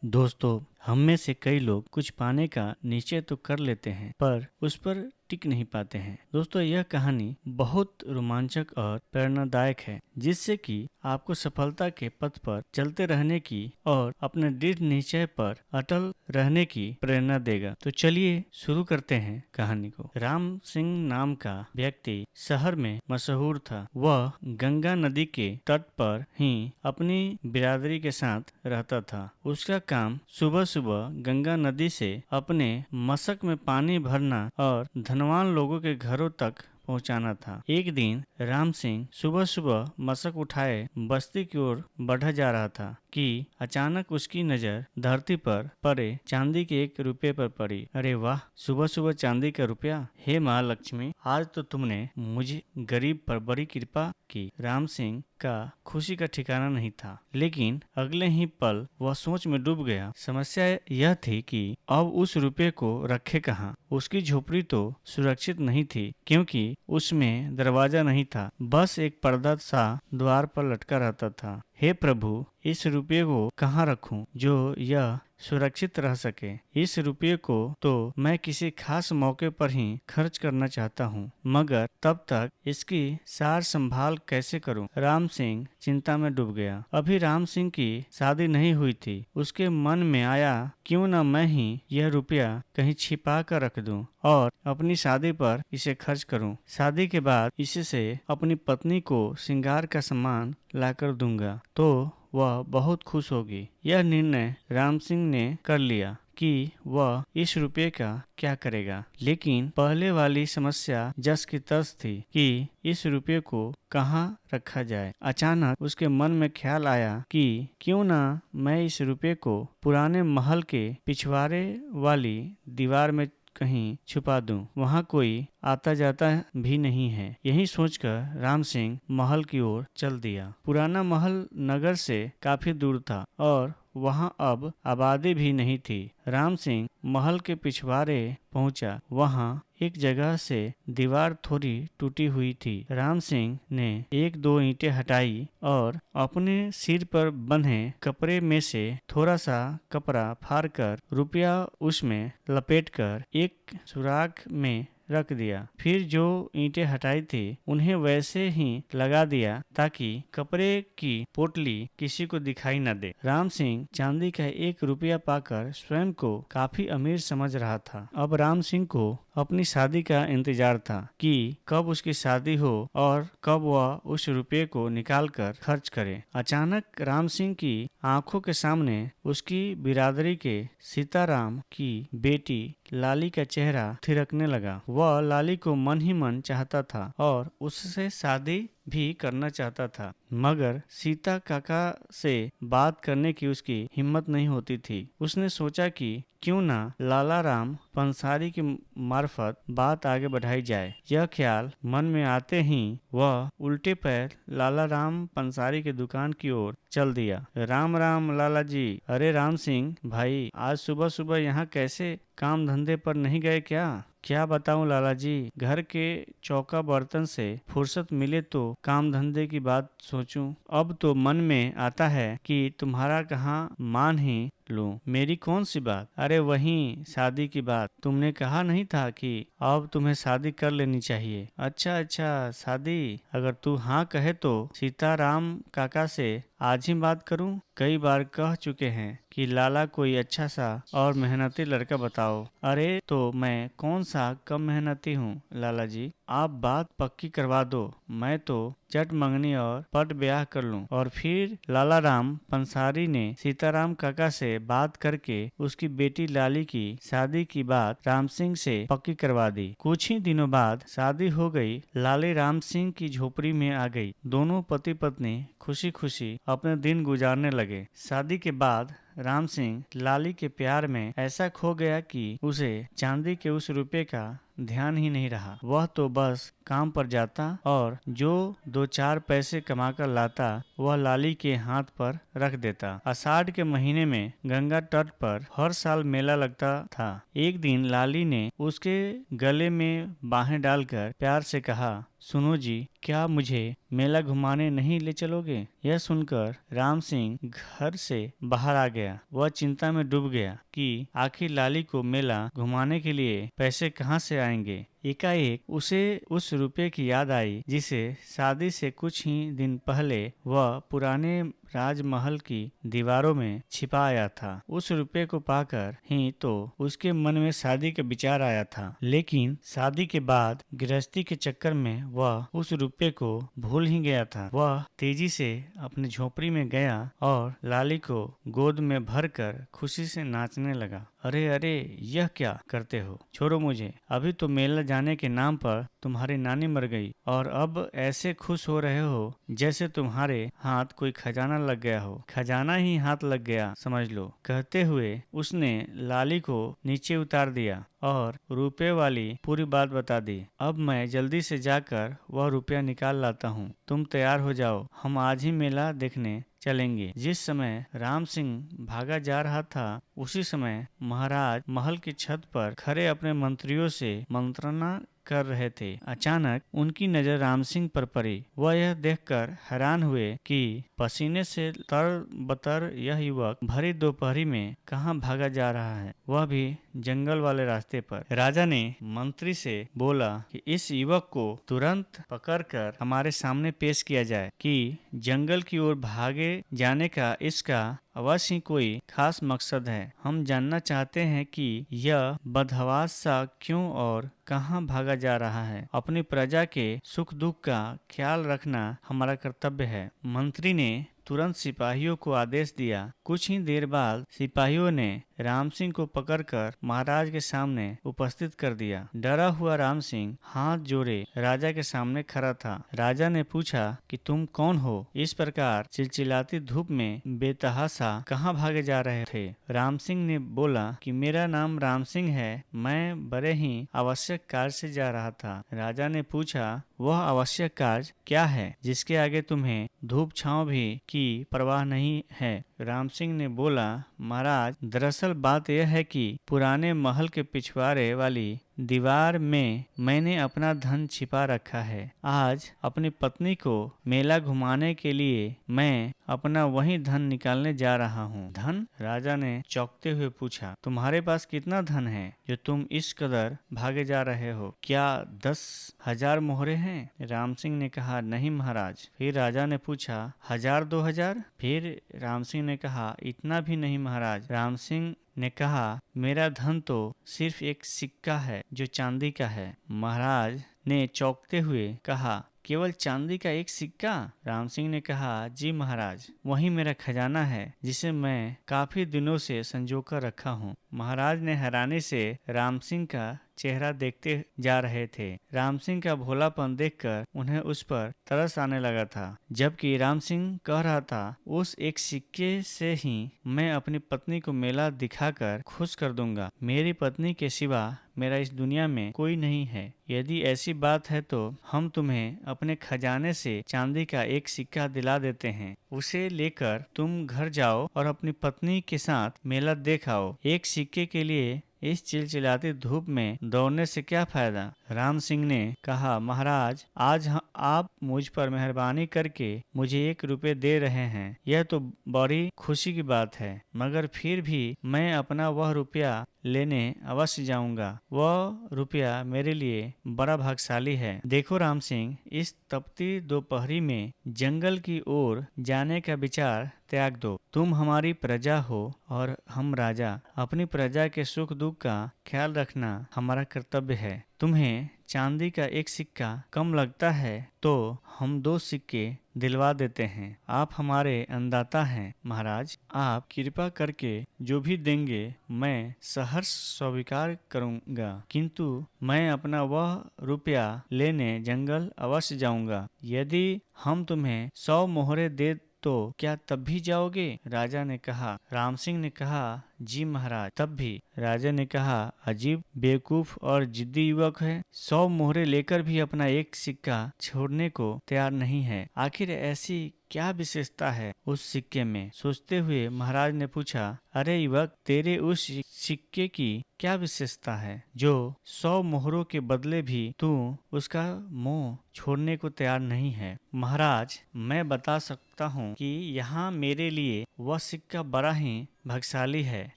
दोस्तों, हम में से कई लोग कुछ पाने का निश्चय तो कर लेते हैं पर उस पर टिक नहीं पाते हैं। दोस्तों, यह कहानी बहुत रोमांचक और प्रेरणादायक है, जिससे कि आपको सफलता के पथ पर चलते रहने की और अपने दृढ़ निश्चय पर अटल रहने की प्रेरणा देगा। तो चलिए शुरू करते हैं कहानी को। राम सिंह नाम का व्यक्ति शहर में मशहूर था। वह गंगा नदी के तट पर ही अपनी बिरादरी के साथ रहता था। उसका काम सुबह सुबह गंगा नदी से अपने मशक में पानी भरना और धनवान लोगों के घरों तक पहुंचाना था। एक दिन राम सिंह सुबह सुबह मशक उठाए बस्ती की ओर बढ़ा जा रहा था कि अचानक उसकी नजर धरती पर पड़े चांदी के 1 रुपये पर पड़ी। अरे वाह, सुबह सुबह चांदी का रुपया! हे महालक्ष्मी, आज तो तुमने मुझे गरीब पर बड़ी कृपा की। राम सिंह का खुशी का ठिकाना नहीं था, लेकिन अगले ही पल वह सोच में डूब गया। समस्या यह थी कि अब उस रुपये को रखे कहाँ। उसकी झोपड़ी तो सुरक्षित नहीं थी, क्योंकि उसमें दरवाजा नहीं था, बस एक पर्दा सा द्वार पर लटका रहता था। हे प्रभु, इस रुपये को कहाँ रखूं जो यह सुरक्षित रह सके। इस रुपये को तो मैं किसी खास मौके पर ही खर्च करना चाहता हूँ, मगर तब तक इसकी सार संभाल कैसे करूँ। राम सिंह चिंता में डूब गया। अभी राम सिंह की शादी नहीं हुई थी। उसके मन में आया, क्यों न मैं ही यह रुपया कहीं छिपा कर रख दूं और अपनी शादी पर इसे खर्च करूं। शादी के बाद इससे अपनी पत्नी को श्रृंगार का सामान लाकर दूंगा तो वह बहुत खुश होगी। यह निर्णय राम सिंह ने कर लिया कि वह इस रुपये का क्या करेगा। लेकिन पहले वाली समस्या जस की तस थी कि इस रुपये को कहाँ रखा जाए। अचानक उसके मन में ख्याल आया कि क्यों ना मैं इस रुपये को पुराने महल के पिछवाड़े वाली दीवार में कहीं छुपा दूं। वहाँ कोई आता जाता भी नहीं है। यही सोचकर राम सिंह महल की ओर चल दिया। पुराना महल नगर से काफी दूर था और वहाँ अब आबादी भी नहीं थी। राम सिंह महल के पिछवाड़े पहुंचा। वहाँ एक जगह से दीवार थोड़ी टूटी हुई थी। राम सिंह ने 1-2 ईंटें हटाई और अपने सिर पर बंधे कपड़े में से थोड़ा सा कपड़ा फाड़कर रुपया उसमें लपेटकर एक सुराख में रख दिया। फिर जो ईंटें हटाई थी उन्हें वैसे ही लगा दिया ताकि कपड़े की पोटली किसी को दिखाई न दे। राम सिंह चांदी का 1 रुपया पाकर स्वयं को काफी अमीर समझ रहा था। अब राम सिंह को अपनी शादी का इंतजार था कि कब उसकी शादी हो और कब वह उस रुपये को निकालकर खर्च करे। अचानक राम सिंह की आंखों के सामने उसकी बिरादरी के सीताराम की बेटी लाली का चेहरा थिरकने लगा। वह लाली को मन ही मन चाहता था और उससे शादी भी करना चाहता था, मगर सीता काका से बात करने की उसकी हिम्मत नहीं होती थी। उसने सोचा कि क्यों ना लाला राम पंसारी की मार्फत बात आगे बढ़ाई जाए। यह ख्याल मन में आते ही वह उल्टे पैर लाला राम पंसारी की दुकान की ओर चल दिया। राम राम लाला जी। अरे राम सिंह भाई, आज सुबह सुबह यहाँ कैसे? काम धंधे पर नहीं गए क्या? क्या बताऊं लाला जी, घर के चौका बर्तन से फुर्सत मिले तो काम धंधे की बात सोचूं। अब तो मन में आता है कि तुम्हारा कहाँ मान ही लूं। मेरी कौन सी बात? अरे वही शादी की बात। तुमने कहा नहीं था कि अब तुम्हें शादी कर लेनी चाहिए। अच्छा अच्छा, शादी? अगर तू हाँ कहे तो सीताराम काका से आज ही बात करूं। कई बार कह चुके हैं कि लाला कोई अच्छा सा और मेहनती लड़का बताओ। अरे तो मैं कौन सा कम मेहनती हूँ लाला जी, आप बात पक्की करवा दो। मैं तो चट मंगनी और पट ब्याह कर लूं। और फिर लाला राम पंसारी ने सीताराम काका से बात करके उसकी बेटी लाली की शादी की बात राम सिंह से पक्की करवा दी। कुछ ही दिनों बाद शादी हो गई। लाली राम सिंह की झोपड़ी में आ गई। दोनों पति पत्नी खुशी खुशी अपने दिन गुजारने लगे। शादी के बाद राम सिंह लाली के प्यार में ऐसा खो गया कि उसे चांदी के उस रुपये का ध्यान ही नहीं रहा। वह तो बस काम पर जाता और जो 2-4 पैसे कमाकर लाता वह लाली के हाथ पर रख देता। आषाढ़ के महीने में गंगा तट पर हर साल मेला लगता था। एक दिन लाली ने उसके गले में बाहें डालकर प्यार से कहा, सुनो जी, क्या मुझे मेला घुमाने नहीं ले चलोगे? यह सुनकर राम सिंह घर से बाहर आ गया। वह चिंता में डूब गया कि आखिर लाली को मेला घुमाने के लिए पैसे कहाँ से आएंगे। एकाएक उसे उस रुपये की याद आई जिसे शादी से कुछ ही दिन पहले वह पुराने राजमहल की दीवारों में छिपा आया था। उस रुपये को पाकर ही तो उसके मन में शादी का विचार आया था, लेकिन शादी के बाद गृहस्थी के चक्कर में वह उस रुपये को भूल ही गया था। वह तेजी से अपनी झोपड़ी में गया और लाली को गोद में भरकर खुशी से नाचने लगा। अरे अरे, यह क्या करते हो? छोड़ो मुझे। अभी तो मेला जाने के नाम पर तुम्हारी नानी मर गई और अब ऐसे खुश हो रहे हो जैसे तुम्हारे हाथ कोई खजाना लग गया हो। खजाना ही हाथ लग गया समझ लो। कहते हुए उसने लाली को नीचे उतार दिया और रुपए वाली पूरी बात बता दी। अब मैं जल्दी से जाकर वह रुपया निकाल लाता हूँ। तुम तैयार हो जाओ, हम आज ही मेला देखने चलेंगे। जिस समय राम सिंह भागा जा रहा था उसी समय महाराज महल की छत पर खड़े अपने मंत्रियों से मंत्रणा कर रहे थे। अचानक उनकी नजर राम सिंह पर पड़ी। वह यह देखकर हैरान हुए कि पसीने से तर-बतर यह युवक भरी दोपहरी में कहाँ भागा जा रहा है, वह भी जंगल वाले रास्ते पर। राजा ने मंत्री से बोला कि इस युवक को तुरंत पकड़कर हमारे सामने पेश किया जाए कि जंगल की ओर भागे जाने का इसका अवश्य ही कोई खास मकसद है। हम जानना चाहते हैं कि यह बदहवास सा क्यों और कहाँ भागा जा रहा है। अपनी प्रजा के सुख दुख का ख्याल रखना हमारा कर्तव्य है। मंत्री ने तुरंत सिपाहियों को आदेश दिया। कुछ ही देर बाद सिपाहियों ने राम सिंह को पकड़कर महाराज के सामने उपस्थित कर दिया। डरा हुआ राम सिंह हाथ जोड़े राजा के सामने खड़ा था। राजा ने पूछा कि तुम कौन हो? इस प्रकार चिलचिलाती धूप में बेतहाशा कहाँ भागे जा रहे थे? राम सिंह ने बोला कि मेरा नाम राम सिंह है, मैं बड़े ही आवश्यक कार्य से जा रहा था। राजा ने पूछा, वह आवश्यक कार्य क्या है जिसके आगे तुम्हें धूप छांव भी की परवाह नहीं है? राम सिंह ने बोला, महाराज, दरअसल बात यह है कि पुराने महल के पिछवाड़े वाली दीवार में मैंने अपना धन छिपा रखा है। आज अपनी पत्नी को मेला घुमाने के लिए मैं अपना वही धन निकालने जा रहा हूँ। धन? राजा ने चौंकते हुए पूछा। तुम्हारे पास कितना धन है जो तुम इस कदर भागे जा रहे हो? क्या 10,000 मोहरे हैं? राम सिंह ने कहा, नहीं महाराज। फिर राजा ने पूछा, 1,000-2,000? फिर राम सिंह ने कहा, इतना भी नहीं महाराज। राम सिंह ने कहा, मेरा धन तो सिर्फ एक सिक्का है जो चांदी का है। महाराज ने चौंकते हुए कहा, केवल चांदी का एक सिक्का? राम सिंह ने कहा, जी महाराज, वही मेरा खजाना है जिसे मैं काफी दिनों से संजोकर रखा हूँ। महाराज ने हैरानी से राम सिंह का चेहरा देखते जा रहे थे। राम सिंह का भोलापन देखकर उन्हें उस पर तरस आने लगा था। जबकि राम सिंह कह रहा था, उस एक सिक्के से ही मैं अपनी पत्नी को मेला दिखाकर खुश कर दूंगा। मेरी पत्नी के सिवा मेरा इस दुनिया में कोई नहीं है। यदि ऐसी बात है तो हम तुम्हें अपने खजाने से चांदी का एक सिक्का दिला देते हैं। उसे लेकर तुम घर जाओ और अपनी पत्नी के साथ मेला देखाओ। एक सिक्के के लिए इस चिलचिलाती धूप में दौड़ने से क्या फायदा? राम सिंह ने कहा, महाराज, आज आप मुझ पर मेहरबानी करके मुझे 1 रुपये दे रहे हैं, यह तो बड़ी खुशी की बात है, मगर फिर भी मैं अपना वह रुपया लेने अवश्य जाऊंगा। वह रुपया मेरे लिए बड़ा भाग्यशाली है। देखो राम सिंह, इस तपती दोपहरी में जंगल की ओर जाने का विचार त्याग दो। तुम हमारी प्रजा हो और हम राजा। अपनी प्रजा के सुख दुख का ख्याल रखना हमारा कर्तव्य है। तुम्हें चांदी का एक सिक्का कम लगता है तो हम 2 सिक्के दिलवा देते हैं। आप हमारे अन्नदाता हैं महाराज। आप कृपा करके जो भी देंगे मैं सहर्ष स्वीकार करूंगा, किंतु मैं अपना वह रुपया लेने जंगल अवश्य जाऊंगा। यदि हम तुम्हें 100 मोहरे दे तो क्या तब भी जाओगे? राजा ने कहा। राम सिंह ने कहा, जी महाराज, तब भी। राजा ने कहा, अजीब बेवकूफ और जिद्दी युवक है। 100 मोहरे लेकर भी अपना एक सिक्का छोड़ने को तैयार नहीं है। आखिर ऐसी क्या विशेषता है उस सिक्के में? सोचते हुए महाराज ने पूछा, अरे युवक, तेरे उस सिक्के की क्या विशेषता है जो 100 मोहरों के बदले भी तू उसका मोह छोड़ने को तैयार नहीं है? महाराज, मैं बता सकता हूँ कि यहाँ मेरे लिए वह सिक्का बड़ा ही भाग्यशाली है।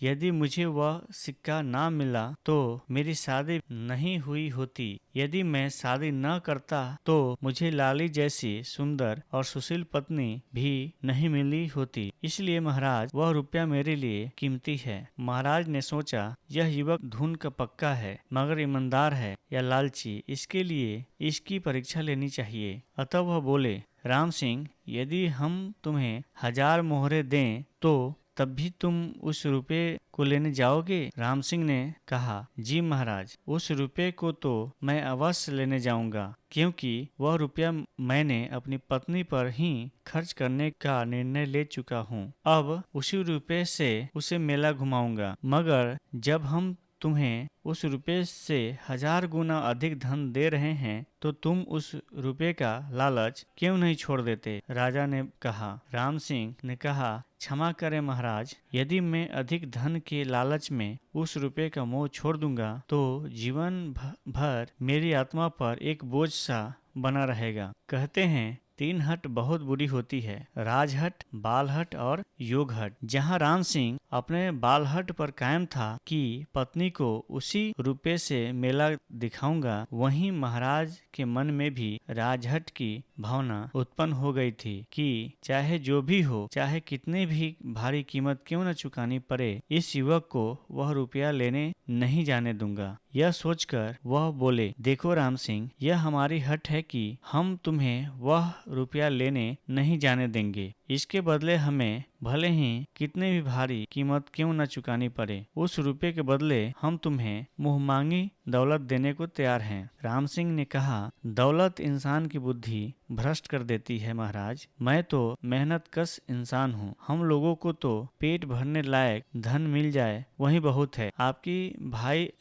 यदि मुझे वह सिक्का ना मिला तो मेरी शादी नहीं हुई होती। यदि मैं शादी न करता तो मुझे लाली जैसी सुंदर और सुशील पत्नी भी नहीं मिली होती। इसलिए महाराज, वह रुपया मेरे लिए कीमती है। महाराज ने सोचा, यह युवक धुन का पक्का है, मगर ईमानदार है या लालची, इसके लिए इसकी परीक्षा लेनी चाहिए। अतः वह बोले, राम सिंह, यदि हम तुम्हें 1000 मोहरे दें तो तब भी तुम उस रुपये को लेने जाओगे? राम सिंह ने कहा, जी महाराज, उस रुपये को तो मैं अवश्य लेने जाऊंगा, क्योंकि वह रुपया मैंने अपनी पत्नी पर ही खर्च करने का निर्णय ले चुका हूँ। अब उसी रुपये से उसे मेला घुमाऊंगा। मगर जब हम तुम्हें उस रुपये से 1000 गुना अधिक धन दे रहे हैं तो तुम उस रुपये का लालच क्यों नहीं छोड़ देते? राजा ने कहा। राम सिंह ने कहा, क्षमा करें महाराज, यदि मैं अधिक धन के लालच में उस रुपये का मोह छोड़ दूंगा तो जीवन भर मेरी आत्मा पर एक बोझ सा बना रहेगा। कहते हैं 3 हट बहुत बुरी होती है, राजहट, बालहट और योगहट। जहाँ राम सिंह अपने बालहट पर कायम था कि पत्नी को उसी रुपये से मेला दिखाऊंगा, वहीं महाराज के मन में भी राजहट की भावना उत्पन्न हो गई थी कि चाहे जो भी हो, चाहे कितने भी भारी कीमत क्यों न चुकानी पड़े, इस युवक को वह रुपया लेने नहीं जाने दूंगा। यह सोचकर वह बोले, देखो राम सिंह, यह हमारी हट है कि हम तुम्हें वह रुपया लेने नहीं जाने देंगे। इसके बदले हमें भले ही कितने भी भारी कीमत क्यों न चुकानी पड़े, उस रुपये के बदले हम तुम्हें मुंहमांगी दौलत देने को तैयार हैं। राम सिंह ने कहा, दौलत इंसान की बुद्धि भ्रष्ट कर देती है महाराज। मैं तो मेहनत कश इंसान हूँ। हम लोगों को तो पेट भरने लायक धन मिल जाए वही बहुत है। आपकी भारी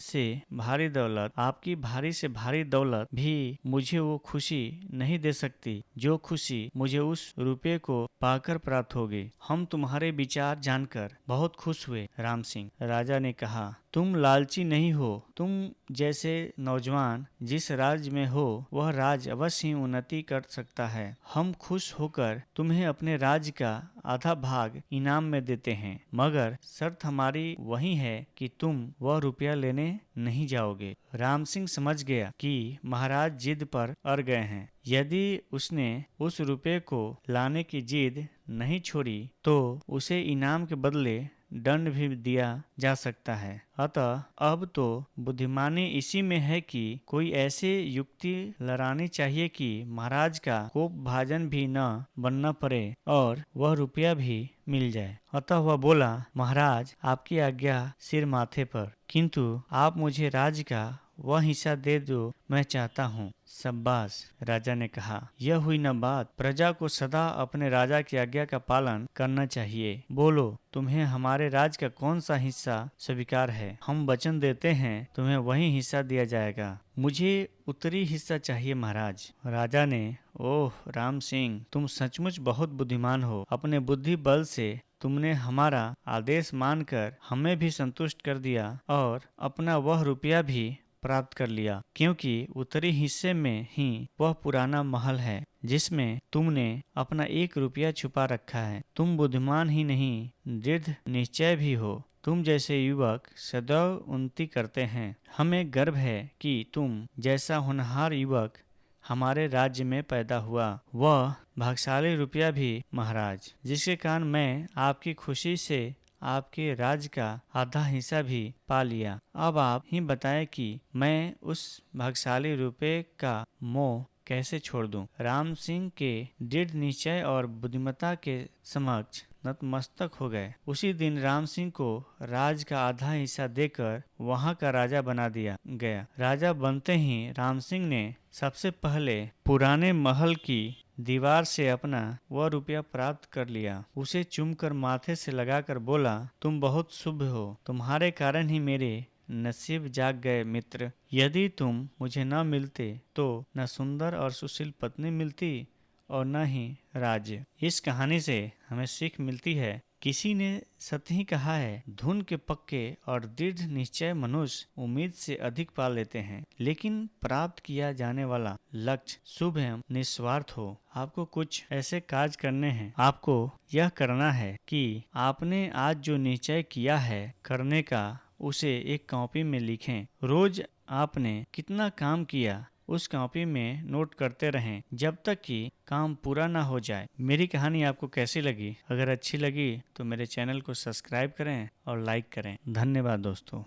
से भारी दौलत भी मुझे वो खुशी नहीं दे सकती जो खुशी मुझे उस रुपये को पाकर प्राप्त होगी। हम तुम्हारे विचार जानकर बहुत खुश हुए राम सिंह। राजा ने कहा, तुम लालची नहीं हो। तुम जैसे नौजवान जिस राज्य में हो वह राज्य अवश्य ही उन्नति कर सकता है। हम खुश होकर तुम्हें अपने राज्य का आधा भाग इनाम में देते हैं, मगर शर्त हमारी वही है कि तुम वह रुपया लेने नहीं जाओगे। राम सिंह समझ गया कि महाराज जिद पर अड़ गए हैं। यदि उसने उस रुपये को लाने की जिद नहीं छोड़ी तो उसे इनाम के बदले दंड भी दिया जा सकता है। अतः अब तो बुद्धिमानी इसी में है कि कोई ऐसी युक्ति लड़ानी चाहिए कि महाराज का कोप भाजन भी न बनना पड़े और वह रुपया भी मिल जाए। अतः वह बोला, महाराज, आपकी आज्ञा सिर माथे पर, किंतु आप मुझे राज्य का वह हिस्सा दे दो मैं चाहता हूँ। शाबाश, राजा ने कहा, यह हुई न बात। प्रजा को सदा अपने राजा की आज्ञा का पालन करना चाहिए। बोलो, तुम्हें हमारे राज का कौन सा हिस्सा स्वीकार है? हम वचन देते हैं तुम्हें वही हिस्सा दिया जाएगा। मुझे उत्तरी हिस्सा चाहिए महाराज। राजा ने, ओह राम सिंह, तुम सचमुच बहुत बुद्धिमान हो। अपने बुद्धि बल से तुमने हमारा आदेश मानकर हमें भी संतुष्ट कर दिया और अपना वह रुपया भी प्राप्त कर लिया, क्योंकि उत्तरी हिस्से में ही वह पुराना महल है जिसमें तुमने अपना 1 रुपया छुपा रखा है। तुम बुद्धिमान ही नहीं, दृढ़ निश्चय भी हो। तुम जैसे युवक सदैव उन्नति करते हैं। हमें गर्व है कि तुम जैसा होनहार युवक हमारे राज्य में पैदा हुआ। वह भाग्यशाली रुपया भी महाराज, जिसके कारण मैं आपकी खुशी से आपके राज्य का आधा हिस्सा भी पा लिया। अब आप ही बताएं कि मैं उस भाग्यशाली रुपये का मोह कैसे छोड़ दूं? राम सिंह के दृढ़ निश्चय और बुद्धिमत्ता के समक्ष नतमस्तक हो गए। उसी दिन राम सिंह को राज का आधा हिस्सा देकर वहां का राजा बना दिया गया। राजा बनते ही राम सिंह ने सबसे पहले पुराने महल की दीवार से अपना वह रुपया प्राप्त कर लिया। उसे चूमकर माथे से लगाकर बोला, तुम बहुत शुभ हो, तुम्हारे कारण ही मेरे नसीब जाग गए मित्र। यदि तुम मुझे न मिलते तो न सुंदर और सुशील पत्नी मिलती और न ही राज्य। इस कहानी से हमें सीख मिलती है, किसी ने सत्य ही कहा है, धुन के पक्के और दृढ़ निश्चय मनुष्य उम्मीद से अधिक पा लेते हैं, लेकिन प्राप्त किया जाने वाला लक्ष्य शुभ एवं निस्वार्थ हो। आपको कुछ ऐसे कार्य करने हैं, आपको यह करना है कि आपने आज जो निश्चय किया है करने का, उसे एक कॉपी में लिखें। रोज आपने कितना काम किया उस कॉपी में नोट करते रहें जब तक कि काम पूरा ना हो जाए। मेरी कहानी आपको कैसी लगी? अगर अच्छी लगी तो मेरे चैनल को सब्सक्राइब करें और लाइक करें। धन्यवाद दोस्तों।